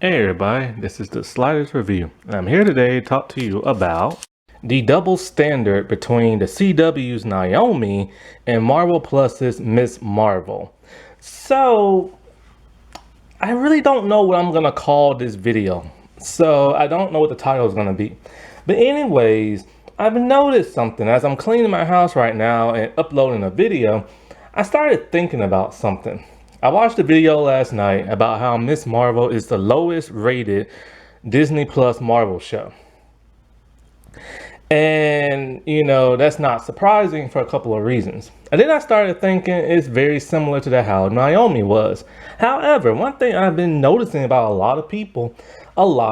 Hey everybody, this is the Sliders Review. I'm here today to talk to you about the double standard between the CW's Naomi and Marvel Plus's Miss Marvel. So, I really don't know what I'm gonna call this video. So, I don't know what the title is gonna be. But anyways, I've noticed something as I'm cleaning my house right now and uploading a video. I started thinking about something. I watched a video last night about how Miss Marvel is the lowest rated Disney Plus Marvel show. And, that's not surprising for a couple of reasons. And then I started thinking it's very similar to how Naomi was. However, one thing I've been noticing about a lot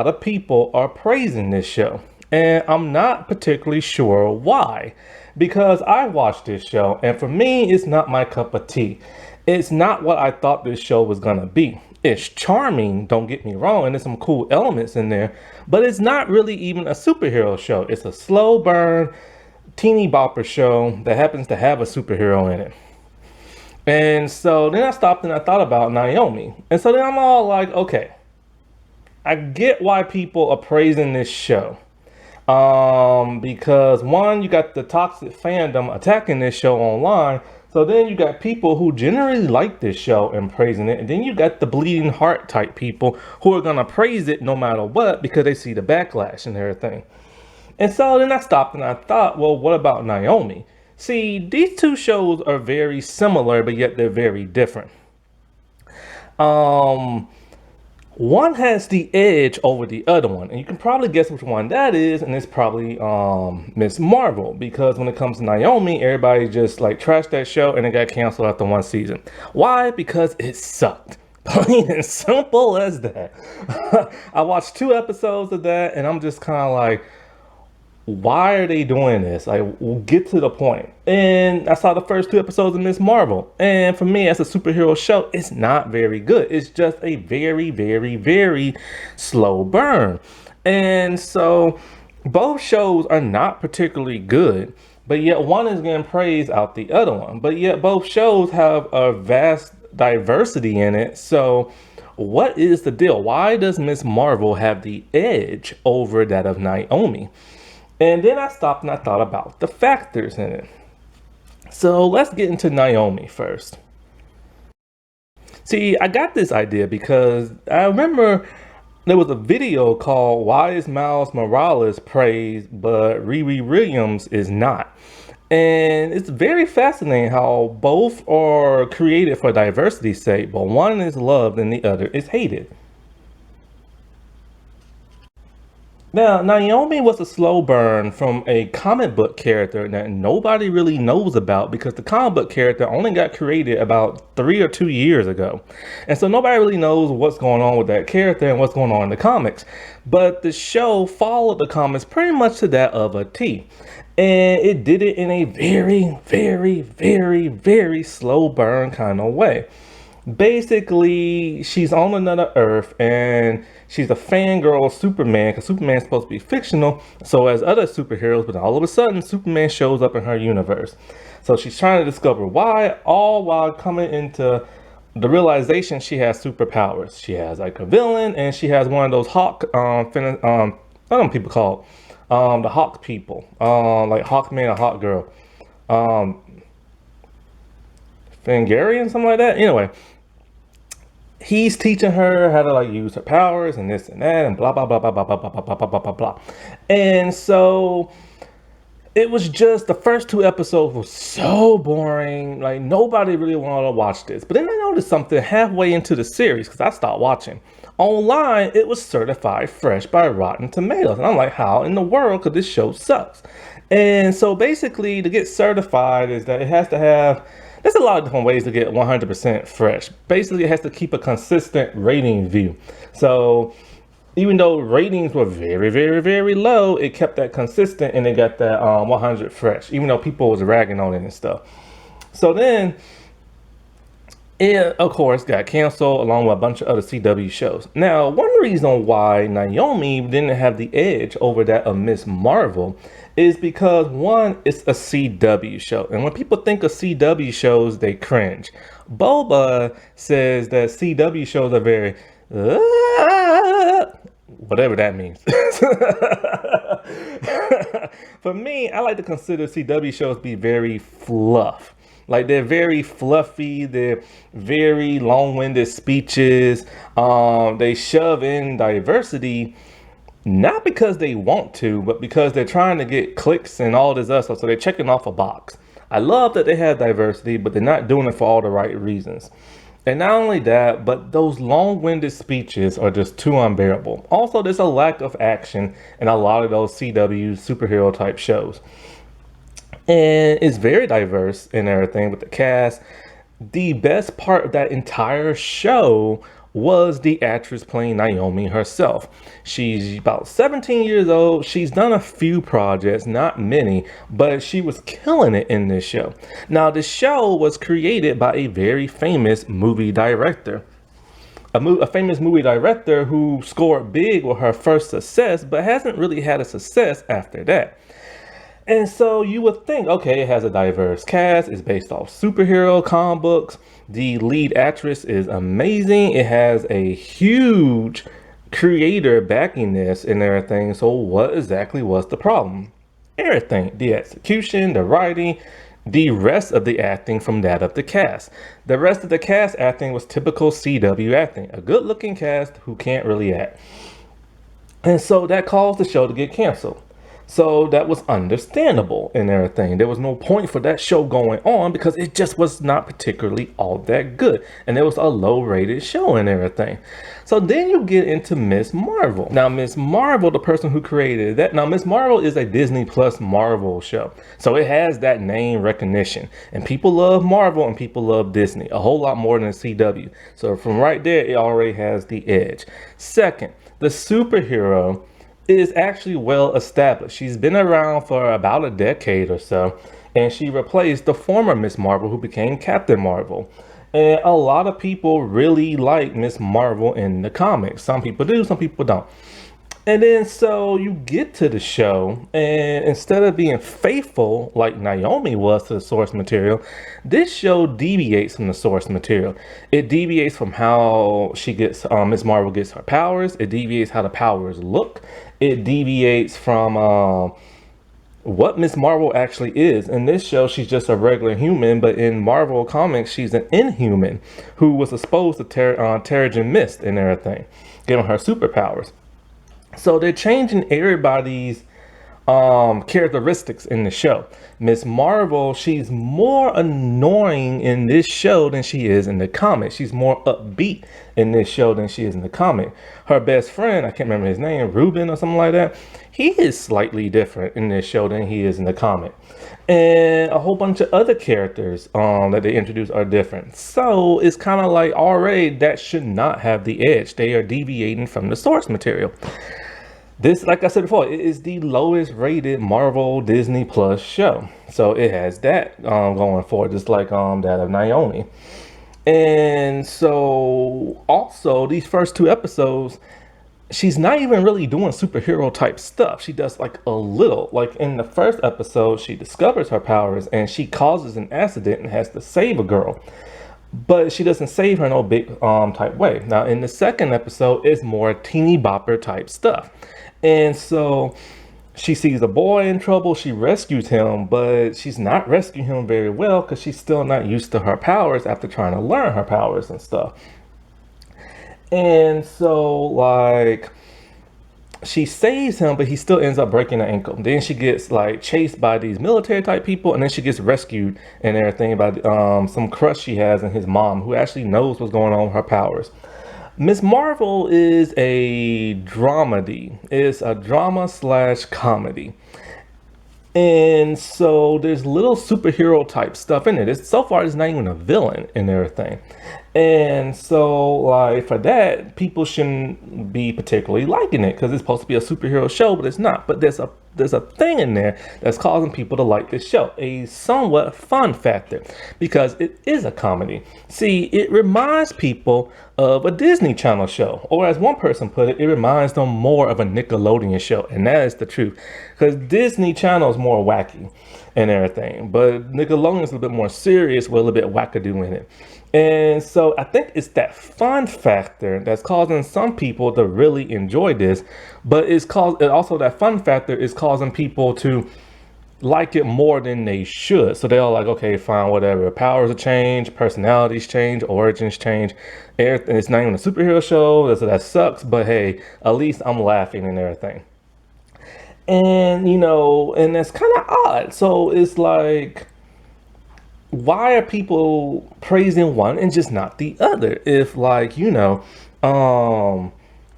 of people are praising this show. And I'm not particularly sure why. Because I watched this show, and for me, it's not my cup of tea. It's not what I thought this show was gonna be. It's charming, don't get me wrong, and there's some cool elements in there, but it's not really even a superhero show. It's a slow burn, teeny bopper show that happens to have a superhero in it. And so then I stopped and I thought about Naomi. And so then I'm all like, okay, I get why people are praising this show. Because one, you got the toxic fandom attacking this show online. So then you got people who generally like this show and praising it. And then you got the bleeding heart type people who are going to praise it no matter what because they see the backlash and everything. And so then I stopped and I thought, well, what about Naomi? See, these two shows are very similar, but yet they're very different. One has the edge over the other one, and you can probably guess which one that is, and it's probably Miss Marvel, because when it comes to Naomi, everybody just like trashed that show and it got canceled after one season. Why? Because it sucked. Plain and simple as that. I watched 2 episodes of that and I'm just kind of like, why are they doing this? Like, we'll get to the point. And I saw the first 2 episodes of Miss Marvel. And for me, as a superhero show, it's not very good. It's just a very, very, very slow burn. And so both shows are not particularly good, but yet one is getting praise out the other one. But yet both shows have a vast diversity in it. So what is the deal? Why does Miss Marvel have the edge over that of Naomi? And then I stopped and I thought about the factors in it. So let's get into Naomi first. See, I got this idea because I remember there was a video called Why is Miles Morales Praised but Riri Williams is not? And it's very fascinating how both are created for diversity's sake, but one is loved and the other is hated. Now, Naomi was a slow burn from a comic book character that nobody really knows about because the comic book character only got created about 3 or 2 years ago. And so nobody really knows what's going on with that character and what's going on in the comics. But the show followed the comics pretty much to that of a T. And it did it in a very, very, very, very slow burn kind of way. Basically, she's on another Earth and she's a fangirl of Superman because Superman's supposed to be fictional, so as other superheroes, but all of a sudden Superman shows up in her universe. So she's trying to discover why, all while coming into the realization she has superpowers. She has like a villain and she has one of those Hawk, what do people call the Hawk people, like Hawkman or Hawk Girl, Fangarian, something like that. Anyway, he's teaching her how to like use her powers and this and that and blah blah blah blah blah blah blah blah blah blah blah blah. And so it was just the first 2 episodes were so boring. Like nobody really wanted to watch this. But then I noticed something halfway into the series because I stopped watching. Online, it was certified fresh by Rotten Tomatoes. And I'm like, how in the world could this show sucks? And so basically to get certified is that it has to have, there's a lot of different ways to get 100% fresh. Basically, it has to keep a consistent rating view. So even though ratings were very, very, very low, it kept that consistent and it got that 100 fresh, even though people was ragging on it and stuff. So then it, of course, got canceled along with a bunch of other CW shows. Now, one reason why Naomi didn't have the edge over that of Miss Marvel is because, one, it's a CW show. And when people think of CW shows, they cringe. Boba says that CW shows are very whatever that means. For me, I like to consider CW shows be very fluff. Like they're very fluffy, they're very long-winded speeches. They shove in diversity not because they want to, but because they're trying to get clicks and all this other stuff. So they're checking off a box. I love that they have diversity, but they're not doing it for all the right reasons. And not only that, but those long-winded speeches are just too unbearable. Also, there's a lack of action in a lot of those CW superhero type shows. And it's very diverse and everything with the cast. The best part of that entire show was the actress playing Naomi herself. She's about 17 years old. She's done a few projects, not many, but she was killing it in this show. Now, the show was created by a very famous movie director. A famous movie director who scored big with her first success, but hasn't really had a success after that. And so you would think, okay, it has a diverse cast, it's based off superhero comic books, the lead actress is amazing, it has a huge creator backing this and everything. So what exactly was the problem? Everything, the execution, the writing, the rest of the acting from that of the cast. The rest of the cast acting was typical CW acting, a good looking cast who can't really act. And so that caused the show to get canceled. So that was understandable and everything. There was no point for that show going on because it just was not particularly all that good. And it was a low rated show and everything. So then you get into Miss Marvel. Now, Miss Marvel, the person who created that. Now, Miss Marvel is a Disney Plus Marvel show. So it has that name recognition. And people love Marvel and people love Disney a whole lot more than CW. So from right there, it already has the edge. Second, the superhero is actually well established. She's been around for about a decade or so, and she replaced the former Miss Marvel who became Captain Marvel. And a lot of people really like Miss Marvel in the comics. Some people do, some people don't. And then so you get to the show, and instead of being faithful like Naomi was to the source material, this show deviates from the source material. It deviates from how she gets, Miss Marvel gets her powers. It deviates how the powers look. It deviates from what Miss Marvel actually is. In this show, she's just a regular human, but in Marvel Comics, she's an inhuman who was exposed to Terrigen Mist and everything, giving her superpowers. So they're changing everybody's characteristics in the show. Miss Marvel, she's more annoying in this show than she is in the comic. She's more upbeat in this show than she is in the comic. Her best friend, I can't remember his name, Ruben or something like that, he is slightly different in this show than he is in the comic. And a whole bunch of other characters that they introduce are different. So it's kind of like already that should not have the edge. They are deviating from the source material. This, like I said before, it is the lowest rated Marvel Disney Plus show. So it has that going for it, just like that of Naomi. And so also these first two episodes, she's not even really doing superhero type stuff. She does like a little. Like in the first episode, she discovers her powers and she causes an accident and has to save a girl. But she doesn't save her in no big type way. Now in the second episode, it's more teeny bopper type stuff. And so she sees a boy in trouble, she rescues him, but she's not rescuing him very well because she's still not used to her powers after trying to learn her powers and stuff. And so like she saves him, but he still ends up breaking an ankle. Then she gets like chased by these military type people, and then she gets rescued and everything by some crush she has in his mom, who actually knows what's going on with her powers. Miss Marvel is a dramedy. It's a drama slash comedy. And so there's little superhero type stuff in it. So far, it's not even a villain and everything. And so like for that, people shouldn't be particularly liking it because it's supposed to be a superhero show, but it's not. But there's a thing in there that's causing people to like this show, a somewhat fun factor, because it is a comedy. See, it reminds people of a Disney Channel show, or as one person put it, it reminds them more of a Nickelodeon show, and that is the truth, because Disney Channel is more wacky. and everything. But Nickelodeon's a little bit more serious with a little bit wackadoo in it. And so I think it's that fun factor that's causing some people to really enjoy this, but also that fun factor is causing people to like it more than they should. So they're all like, okay, fine, whatever. Powers will change, personalities change, origins change. Everything. It's not even a superhero show, so that sucks. But hey, at least I'm laughing and everything. And and that's kind of odd. So it's like, why are people praising one and just not the other? If like,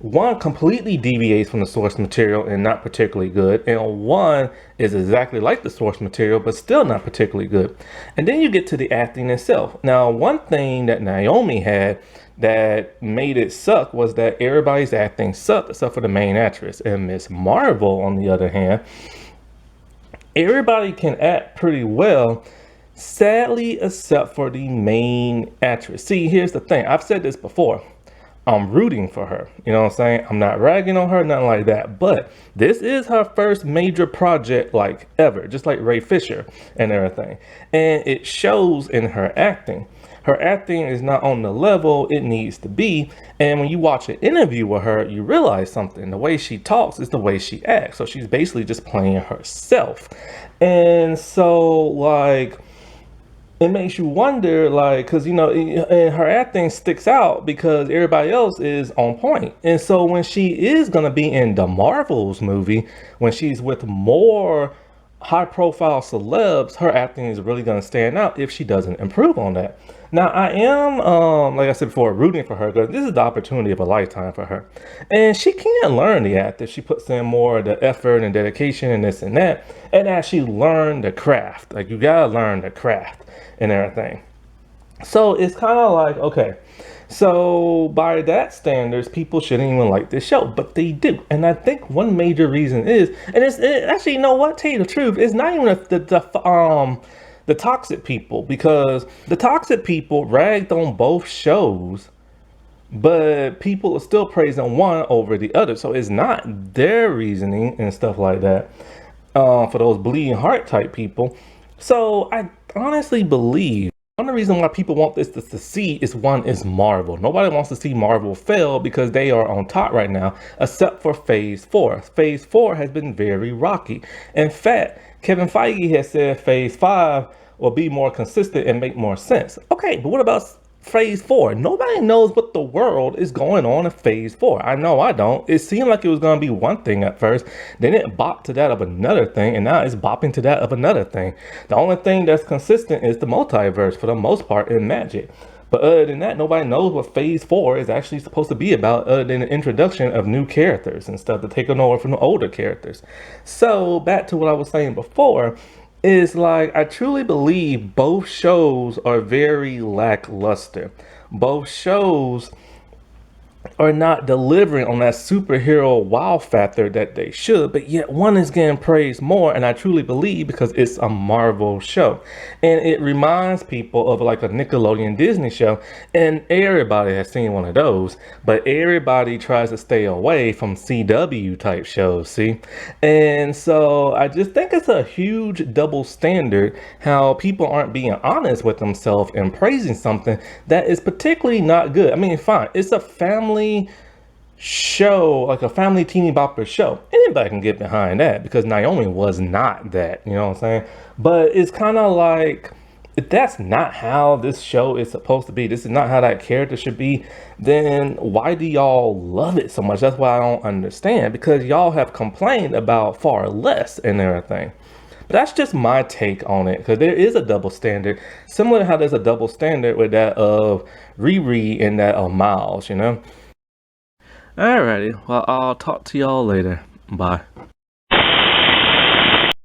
one completely deviates from the source material and not particularly good, and one is exactly like the source material but still not particularly good. And then you get to the acting itself. Now, one thing that Naomi had that made it suck was that everybody's acting sucked except for the main actress. And Miss Marvel, on the other hand, everybody can act pretty well, sadly, except for the main actress. See, here's the thing. I've said this before. I'm rooting for her. You know what I'm saying? I'm not ragging on her, nothing like that. But this is her first major project like ever, just like Ray Fisher and everything. And it shows in her acting. Her acting is not on the level it needs to be. And when you watch an interview with her, you realize something. The way she talks is the way she acts. So she's basically just playing herself. And so, like, it makes you wonder, like, because and her acting sticks out because everybody else is on point. And so when she is going to be in the Marvels movie, when she's with more high profile celebs, her acting is really going to stand out if she doesn't improve on that. Now, I am, like I said before, rooting for her because this is the opportunity of a lifetime for her. And she can learn the act if she puts in more of the effort and dedication and this and that, and actually learn the craft. Like, you got to learn the craft and everything. So it's kind of like, okay, so by that standards, people shouldn't even like this show, but they do. And I think one major reason is, and actually, you know what, tell you the truth, it's not even the toxic people, because the toxic people ragged on both shows, but people are still praising one over the other. So it's not their reasoning and stuff like that, for those bleeding heart type people. So I honestly believe one of the reasons why people want this to succeed is Marvel. Nobody wants to see Marvel fail because they are on top right now, except for Phase 4. Phase 4 has been very rocky. In fact, Kevin Feige has said Phase 5 will be more consistent and make more sense. Okay, but what about Phase 4? Nobody knows what the world is going on in Phase 4. I know I don't. It seemed like it was going to be one thing at first, then it bopped to that of another thing, and now it's bopping to that of another thing. The only thing that's consistent is the multiverse for the most part in magic. But other than that, nobody knows what Phase 4 is actually supposed to be about, other than the introduction of new characters and stuff to take over from the older characters. So back to what I was saying before, is like, I truly believe both shows are very lackluster. Both shows are not delivering on that superhero wow factor that they should, but yet one is getting praised more, and I truly believe because it's a Marvel show, and it reminds people of like a Nickelodeon Disney show, and everybody has seen one of those, but everybody tries to stay away from CW type shows, see? And so I just think it's a huge double standard how people aren't being honest with themselves and praising something that is particularly not good. I mean, fine, it's a family show, like a family teeny bopper show. Anybody can get behind that because Naomi was not that, you know what I'm saying? But it's kind of like, if that's not how this show is supposed to be, this is not how that character should be, then why do y'all love it so much? That's why I don't understand, because y'all have complained about far less and everything. But that's just my take on it, because there is a double standard, similar to how there's a double standard with that of Riri and that of Miles, you know? Alrighty, well, I'll talk to y'all later. Bye.